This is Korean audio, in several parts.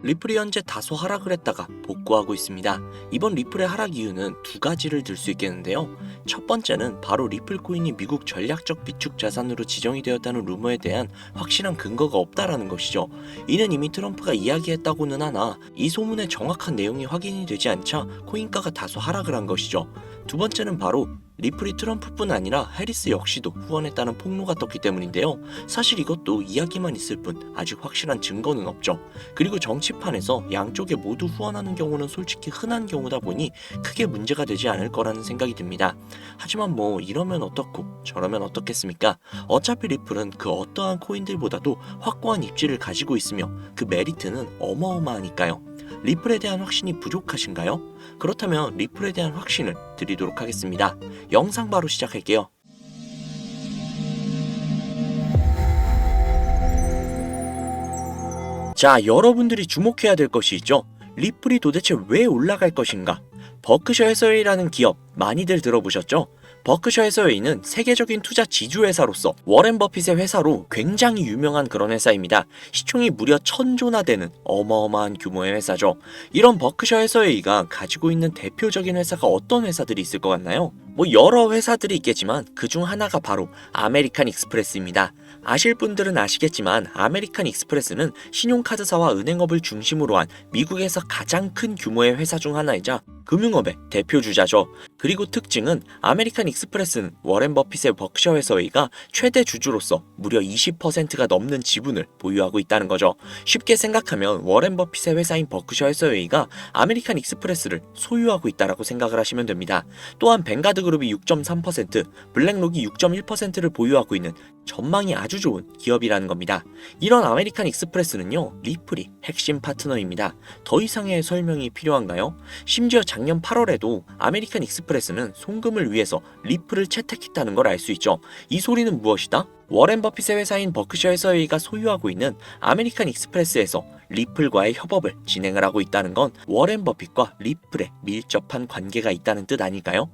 리플이 현재 다소 하락을 했다가 복구하고 있습니다. 이번 리플의 하락 이유는 두 가지를 들 수 있겠는데요. 첫 번째는 바로 리플 코인이 미국 전략적 비축 자산으로 지정이 되었다는 루머에 대한 확실한 근거가 없다라는 것이죠. 이는 이미 트럼프가 이야기했다고는 하나 이 소문의 정확한 내용이 확인이 되지 않자 코인가가 다소 하락을 한 것이죠. 두 번째는 바로 리플이 트럼프뿐 아니라 해리스 역시도 후원했다는 폭로가 떴기 때문인데요. 사실 이것도 이야기만 있을 뿐 아직 확실한 증거는 없죠. 그리고 정치판에서 양쪽에 모두 후원하는 경우는 솔직히 흔한 경우다 보니 크게 문제가 되지 않을 거라는 생각이 듭니다. 하지만 뭐 이러면 어떻고 저러면 어떻겠습니까? 어차피 리플은 그 어떠한 코인들보다도 확고한 입지를 가지고 있으며 그 메리트는 어마어마하니까요. 리플에 대한 확신이 부족하신가요? 그렇다면 리플에 대한 확신을 드리도록 하겠습니다. 영상 바로 시작할게요. 자, 여러분들이 주목해야 될 것이 있죠. 리플이 도대체 왜 올라갈 것인가? 버크셔 해서웨이라는 기업 많이들 들어보셨죠? 버크셔 해서웨이는 세계적인 투자 지주회사로서 워렌 버핏의 회사로 굉장히 유명한 그런 회사입니다. 시총이 무려 1000조나 되는 어마어마한 규모의 회사죠. 이런 버크셔 해서웨이가 가지고 있는 대표적인 회사가 어떤 회사들이 있을 것 같나요? 뭐 여러 회사들이 있겠지만 그중 하나가 바로 아메리칸 익스프레스입니다. 아실 분들은 아시겠지만 아메리칸 익스프레스는 신용카드사와 은행업을 중심으로 한 미국에서 가장 큰 규모의 회사 중 하나이자 금융업의 대표주자죠. 그리고 특징은 아메리칸 익스프레스는 워렌 버핏의 버크셔 해서웨이가 최대 주주로서 무려 20%가 넘는 지분을 보유하고 있다는 거죠. 쉽게 생각하면 워렌 버핏의 회사인 버크셔 해서웨이가 아메리칸 익스프레스를 소유하고 있다라고 생각을 하시면 됩니다. 또한 뱅가드 그룹이 6.3%, 블랙록이 6.1%를 보유하고 있는 전망이 아주 좋은 기업이라는 겁니다. 이런 아메리칸 익스프레스는요, 리플이 핵심 파트너입니다. 더 이상의 설명이 필요한가요? 심지어 작년 8월에도 아메리칸 익스프레스는 송금을 위해서 리플을 채택했다는 걸 알 수 있죠. 이 소리는 무엇이다? 워렌 버핏의 회사인 버크셔 해서웨이가 소유하고 있는 아메리칸 익스프레스에서 리플과의 협업을 진행을 하고 있다는 건 워렌 버핏과 리플에 밀접한 관계가 있다는 뜻 아닐까요?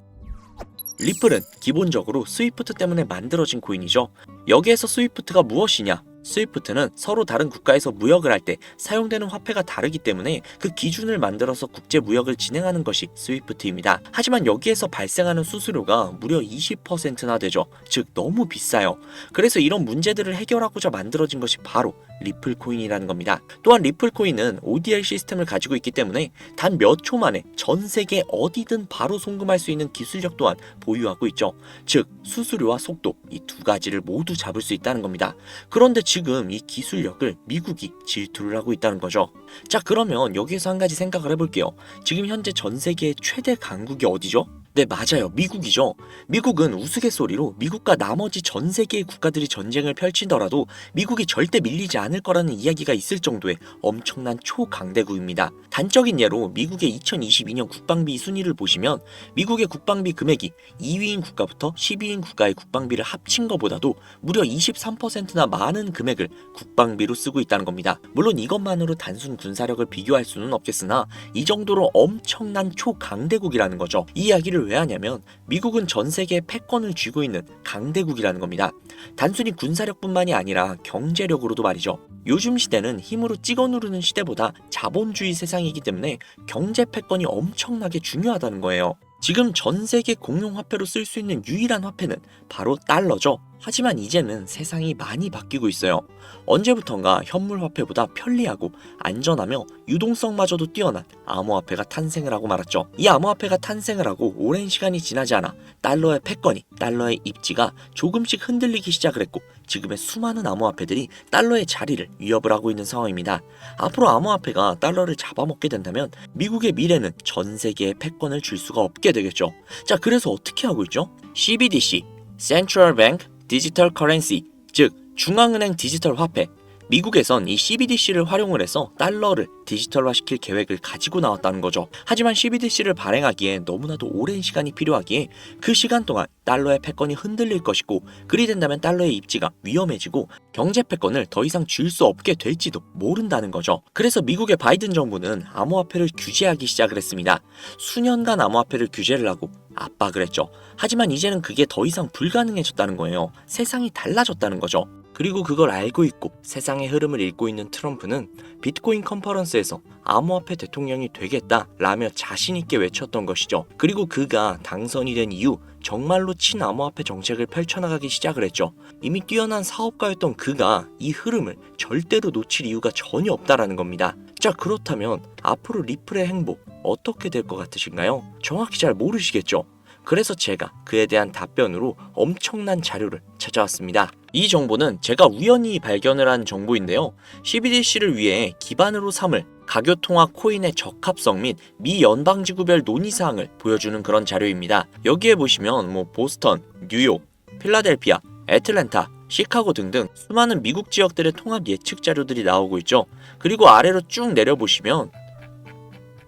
리플은 기본적으로 스위프트 때문에 만들어진 코인이죠. 여기에서 스위프트가 무엇이냐? 스위프트는 서로 다른 국가에서 무역을 할 때 사용되는 화폐가 다르기 때문에 그 기준을 만들어서 국제 무역을 진행하는 것이 스위프트입니다. 하지만 여기에서 발생하는 수수료가 무려 20%나 되죠. 즉 너무 비싸요. 그래서 이런 문제들을 해결하고자 만들어진 것이 바로 리플 코인이라는 겁니다. 또한 리플 코인은 ODR 시스템을 가지고 있기 때문에 단 몇 초 만에 전 세계 어디든 바로 송금할 수 있는 기술력 또한 보유하고 있죠. 즉 수수료와 속도 이 두 가지를 모두 잡을 수 있다는 겁니다. 그런데 지금 이 기술력을 미국이 질투를 하고 있다는 거죠. 자, 그러면 여기에서 한 가지 생각을 해볼게요. 지금 현재 전 세계의 최대 강국이 어디죠? 네, 맞아요. 미국이죠. 미국은 우스갯소리로 미국과 나머지 전 세계의 국가들이 전쟁을 펼치더라도 미국이 절대 밀리지 않을 거라는 이야기가 있을 정도의 엄청난 초강대국입니다. 단적인 예로 미국의 2022년 국방비 순위를 보시면 미국의 국방비 금액이 2위인 국가부터 10위인 국가의 국방비를 합친 것보다도 무려 23%나 많은 금액을 국방비로 쓰고 있다는 겁니다. 물론 이것만으로 단순 군사력을 비교할 수는 없겠으나 이 정도로 엄청난 초강대국이라는 거죠. 이 이야기를 왜 하냐면 미국은 전 세계의 패권을 쥐고 있는 강대국이라는 겁니다. 단순히 군사력뿐만이 아니라 경제력으로도 말이죠. 요즘 시대는 힘으로 찍어 누르는 시대보다 자본주의 세상이기 때문에 경제 패권이 엄청나게 중요하다는 거예요. 지금 전 세계 공용화폐로 쓸 수 있는 유일한 화폐는 바로 달러죠. 하지만 이제는 세상이 많이 바뀌고 있어요. 언제부턴가 현물화폐보다 편리하고 안전하며 유동성마저도 뛰어난 암호화폐가 탄생을 하고 말았죠. 이 암호화폐가 탄생을 하고 오랜 시간이 지나지 않아 달러의 패권이, 달러의 입지가 조금씩 흔들리기 시작을 했고 지금의 수많은 암호화폐들이 달러의 자리를 위협을 하고 있는 상황입니다. 앞으로 암호화폐가 달러를 잡아먹게 된다면 미국의 미래는 전 세계에 패권을 줄 수가 없게 되겠죠. 자, 그래서 어떻게 하고 있죠? CBDC, Central Bank 디지털 커런시, 즉 중앙은행 디지털 화폐. 미국에선 이 CBDC를 활용을 해서 달러를 디지털화시킬 계획을 가지고 나왔다는 거죠. 하지만 CBDC를 발행하기에 너무나도 오랜 시간이 필요하기에 그 시간 동안 달러의 패권이 흔들릴 것이고 그리 된다면 달러의 입지가 위험해지고 경제 패권을 더 이상 줄 수 없게 될지도 모른다는 거죠. 그래서 미국의 바이든 정부는 암호화폐를 규제하기 시작을 했습니다. 수년간 암호화폐를 규제를 하고 압박을 했죠. 하지만 이제는 그게 더 이상 불가능해졌다는 거예요. 세상이 달라졌다는 거죠. 그리고 그걸 알고 있고 세상의 흐름을 읽고 있는 트럼프는 비트코인 컨퍼런스에서 암호화폐 대통령이 되겠다라며 자신있게 외쳤던 것이죠. 그리고 그가 당선이 된 이후 정말로 친암호화폐 정책을 펼쳐나가기 시작을 했죠. 이미 뛰어난 사업가였던 그가 이 흐름을 절대로 놓칠 이유가 전혀 없다라는 겁니다. 자, 그렇다면 앞으로 리플의 행보 어떻게 될 것 같으신가요? 정확히 잘 모르시겠죠? 그래서 제가 그에 대한 답변으로 엄청난 자료를 찾아왔습니다. 이 정보는 제가 우연히 발견을 한 정보인데요. CBDC를 위해 기반으로 삼을 가교통화 코인의 적합성 및 미 연방지구별 논의사항을 보여주는 그런 자료입니다. 여기에 보시면 보스턴, 뉴욕, 필라델피아, 애틀랜타, 시카고 등등 수많은 미국 지역들의 통합 예측 자료들이 나오고 있죠. 그리고 아래로 쭉 내려보시면,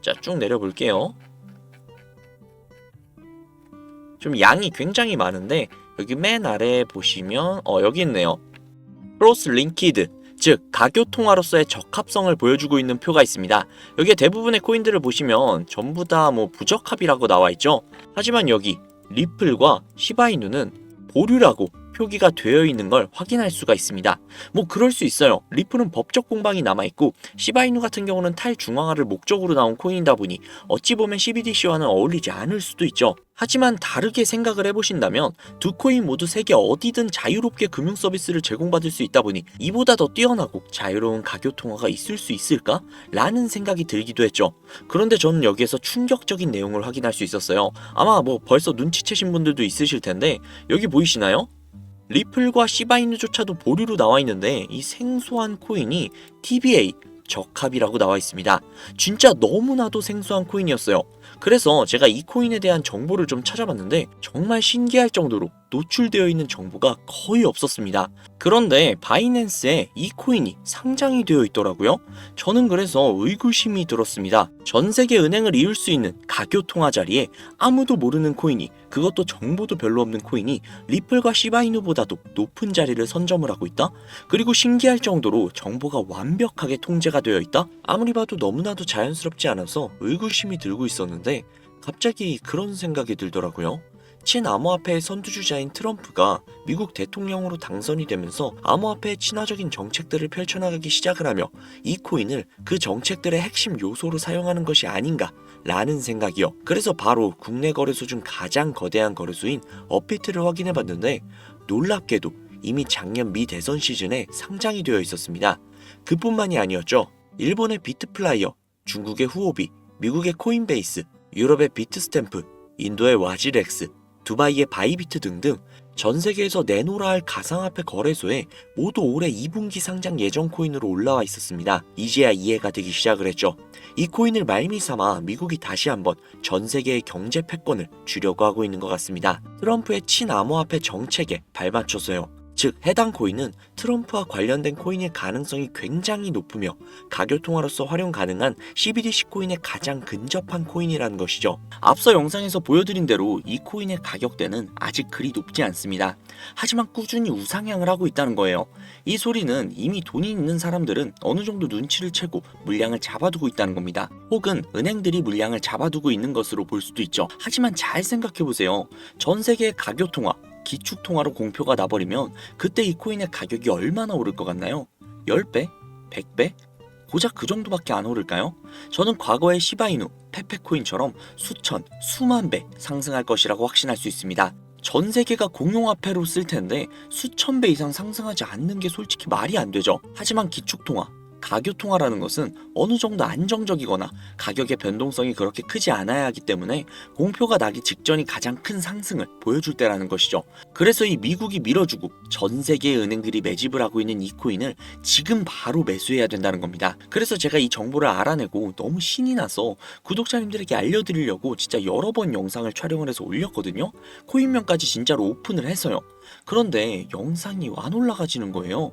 자, 쭉 내려볼게요. 좀 양이 굉장히 많은데 여기 맨 아래에 보시면 여기 있네요. 크로스 링키드, 즉 가교통화로서의 적합성을 보여주고 있는 표가 있습니다. 여기에 대부분의 코인들을 보시면 전부 다 부적합이라고 나와 있죠. 하지만 여기 리플과 시바이누는 보류라고 표기가 되어 있는 걸 확인할 수가 있습니다. 그럴 수 있어요. 리플은 법적 공방이 남아있고 시바이누 같은 경우는 탈중앙화를 목적으로 나온 코인이다 보니 어찌 보면 CBDC와는 어울리지 않을 수도 있죠. 하지만 다르게 생각을 해보신다면 두 코인 모두 세계 어디든 자유롭게 금융 서비스를 제공받을 수 있다 보니 이보다 더 뛰어나고 자유로운 가교통화가 있을 수 있을까? 라는 생각이 들기도 했죠. 그런데 저는 여기에서 충격적인 내용을 확인할 수 있었어요. 아마 벌써 눈치채신 분들도 있으실 텐데 여기 보이시나요? 리플과 시바이누조차도 보류로 나와 있는데 이 생소한 코인이 TBA 적합이라고 나와 있습니다. 진짜 너무나도 생소한 코인이었어요. 그래서 제가 이 코인에 대한 정보를 좀 찾아봤는데 정말 신기할 정도로 노출되어 있는 정보가 거의 없었습니다. 그런데 바이낸스에 이 코인이 상장이 되어 있더라고요. 저는 그래서 의구심이 들었습니다. 전 세계 은행을 이을 수 있는 가교통화 자리에 아무도 모르는 코인이, 그것도 정보도 별로 없는 코인이 리플과 시바이누보다도 높은 자리를 선점을 하고 있다? 그리고 신기할 정도로 정보가 완벽하게 통제가 되어 있다? 아무리 봐도 너무나도 자연스럽지 않아서 의구심이 들고 있었는데 갑자기 그런 생각이 들더라고요. 친암호화폐의 선두주자인 트럼프가 미국 대통령으로 당선이 되면서 암호화폐의 친화적인 정책들을 펼쳐나가기 시작을 하며 이 코인을 그 정책들의 핵심 요소로 사용하는 것이 아닌가 라는 생각이요. 그래서 바로 국내 거래소 중 가장 거대한 거래소인 업비트를 확인해봤는데 놀랍게도 이미 작년 미 대선 시즌에 상장이 되어 있었습니다. 그뿐만이 아니었죠. 일본의 비트플라이어, 중국의 후오비, 미국의 코인베이스, 유럽의 비트스탬프, 인도의 와지렉스, 두바이의 바이비트 등등 전 세계에서 내놓으라 할 가상화폐 거래소에 모두 올해 2분기 상장 예정 코인으로 올라와 있었습니다. 이제야 이해가 되기 시작을 했죠. 이 코인을 말미삼아 미국이 다시 한번 전 세계의 경제 패권을 주려고 하고 있는 것 같습니다. 트럼프의 친암호화폐 정책에 발맞춰서요. 즉 해당 코인은 트럼프와 관련된 코인일 가능성이 굉장히 높으며 가교통화로서 활용 가능한 CBDC 코인에 가장 근접한 코인이라는 것이죠. 앞서 영상에서 보여드린 대로 이 코인의 가격대는 아직 그리 높지 않습니다. 하지만 꾸준히 우상향을 하고 있다는 거예요. 이 소리는 이미 돈이 있는 사람들은 어느 정도 눈치를 채고 물량을 잡아두고 있다는 겁니다. 혹은 은행들이 물량을 잡아두고 있는 것으로 볼 수도 있죠. 하지만 잘 생각해보세요. 전 세계의 가교통화, 기축통화로 공표가 나버리면 그때 이 코인의 가격이 얼마나 오를 것 같나요? 10배? 100배? 고작 그 정도밖에 안 오를까요? 저는 과거의 시바이누, 페페코인처럼 수천, 수만 배 상승할 것이라고 확신할 수 있습니다. 전 세계가 공용화폐로 쓸 텐데 수천 배 이상 상승하지 않는 게 솔직히 말이 안 되죠. 하지만 기축통화, 가교통화라는 것은 어느 정도 안정적이거나 가격의 변동성이 그렇게 크지 않아야 하기 때문에 공표가 나기 직전이 가장 큰 상승을 보여줄 때라는 것이죠. 그래서 이 미국이 밀어주고 전 세계의 은행들이 매집을 하고 있는 이 코인을 지금 바로 매수해야 된다는 겁니다. 그래서 제가 이 정보를 알아내고 너무 신이 나서 구독자님들에게 알려드리려고 진짜 여러 번 영상을 촬영을 해서 올렸거든요. 코인명까지 진짜로 오픈을 해서요. 그런데 영상이 안 올라가지는 거예요.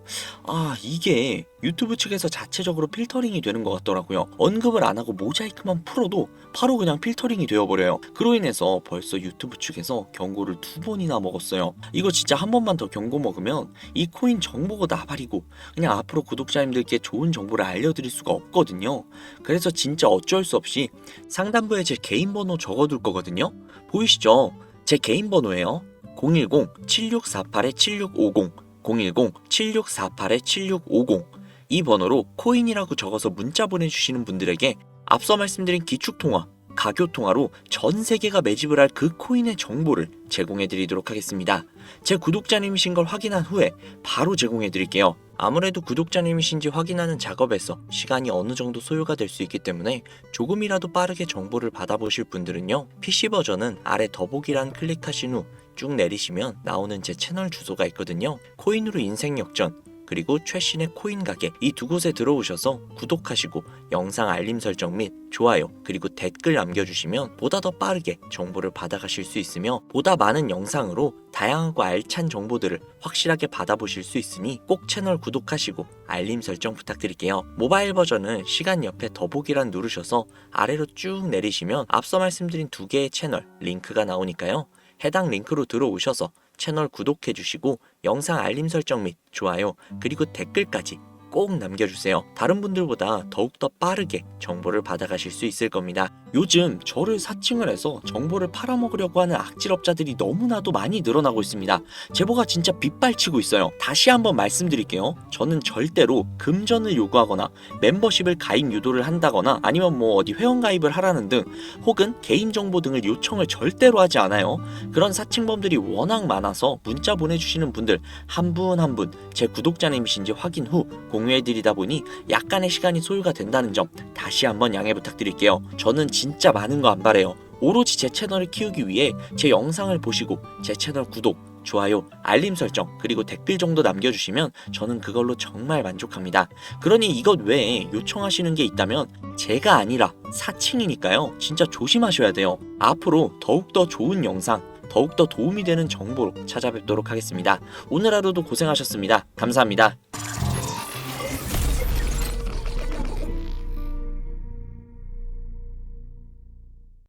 이게 유튜브 측에서 자체적으로 필터링이 되는 것 같더라고요. 언급을 안 하고 모자이크만 풀어도 바로 그냥 필터링이 되어버려요. 그로 인해서 벌써 유튜브 측에서 경고를 2번이나 먹었어요. 이거 진짜 한 번만 더 경고 먹으면 이 코인 정보가 나발이고 그냥 앞으로 구독자님들께 좋은 정보를 알려드릴 수가 없거든요. 그래서 진짜 어쩔 수 없이 상단부에 제 개인 번호 적어둘 거거든요. 보이시죠? 제 개인 번호예요. 010-7648-7650 010-7648-7650 이 번호로 코인이라고 적어서 문자 보내주시는 분들에게 앞서 말씀드린 기축통화, 가교통화로 전 세계가 매집을 할 그 코인의 정보를 제공해 드리도록 하겠습니다. 제 구독자님이신 걸 확인한 후에 바로 제공해 드릴게요. 아무래도 구독자님이신지 확인하는 작업에서 시간이 어느 정도 소요가 될 수 있기 때문에 조금이라도 빠르게 정보를 받아보실 분들은요, PC 버전은 아래 더보기란 클릭하신 후 쭉 내리시면 나오는 제 채널 주소가 있거든요. 코인으로 인생 역전, 그리고 최신의 코인 가게 이 두 곳에 들어오셔서 구독하시고 영상 알림 설정 및 좋아요 그리고 댓글 남겨주시면 보다 더 빠르게 정보를 받아가실 수 있으며 보다 많은 영상으로 다양하고 알찬 정보들을 확실하게 받아보실 수 있으니 꼭 채널 구독하시고 알림 설정 부탁드릴게요. 모바일 버전은 시간 옆에 더보기란 누르셔서 아래로 쭉 내리시면 앞서 말씀드린 두 개의 채널 링크가 나오니까요. 해당 링크로 들어오셔서 채널 구독해주시고 영상 알림 설정 및 좋아요 그리고 댓글까지 꼭 남겨주세요. 다른 분들보다 더욱더 빠르게 정보를 받아가실 수 있을 겁니다. 요즘 저를 사칭을 해서 정보를 팔아먹으려고 하는 악질업자들이 너무나도 많이 늘어나고 있습니다. 제보가 진짜 빗발치고 있어요. 다시 한번 말씀드릴게요. 저는 절대로 금전을 요구하거나 멤버십을 가입 유도를 한다거나 아니면 어디 회원가입을 하라는 등 혹은 개인정보 등을 요청을 절대로 하지 않아요. 그런 사칭범들이 워낙 많아서 문자 보내주시는 분들 한 분 한 분 제 구독자님이신지 확인 후 공유해드리다 보니 약간의 시간이 소요가 된다는 점 다시 한번 양해 부탁드릴게요. 저는 진짜 많은 거 안 바래요. 오로지 제 채널을 키우기 위해 제 영상을 보시고 제 채널 구독, 좋아요, 알림 설정 그리고 댓글 정도 남겨주시면 저는 그걸로 정말 만족합니다. 그러니 이것 외에 요청하시는 게 있다면 제가 아니라 사칭이니까요. 진짜 조심하셔야 돼요. 앞으로 더욱더 좋은 영상, 더욱더 도움이 되는 정보로 찾아뵙도록 하겠습니다. 오늘 하루도 고생하셨습니다. 감사합니다.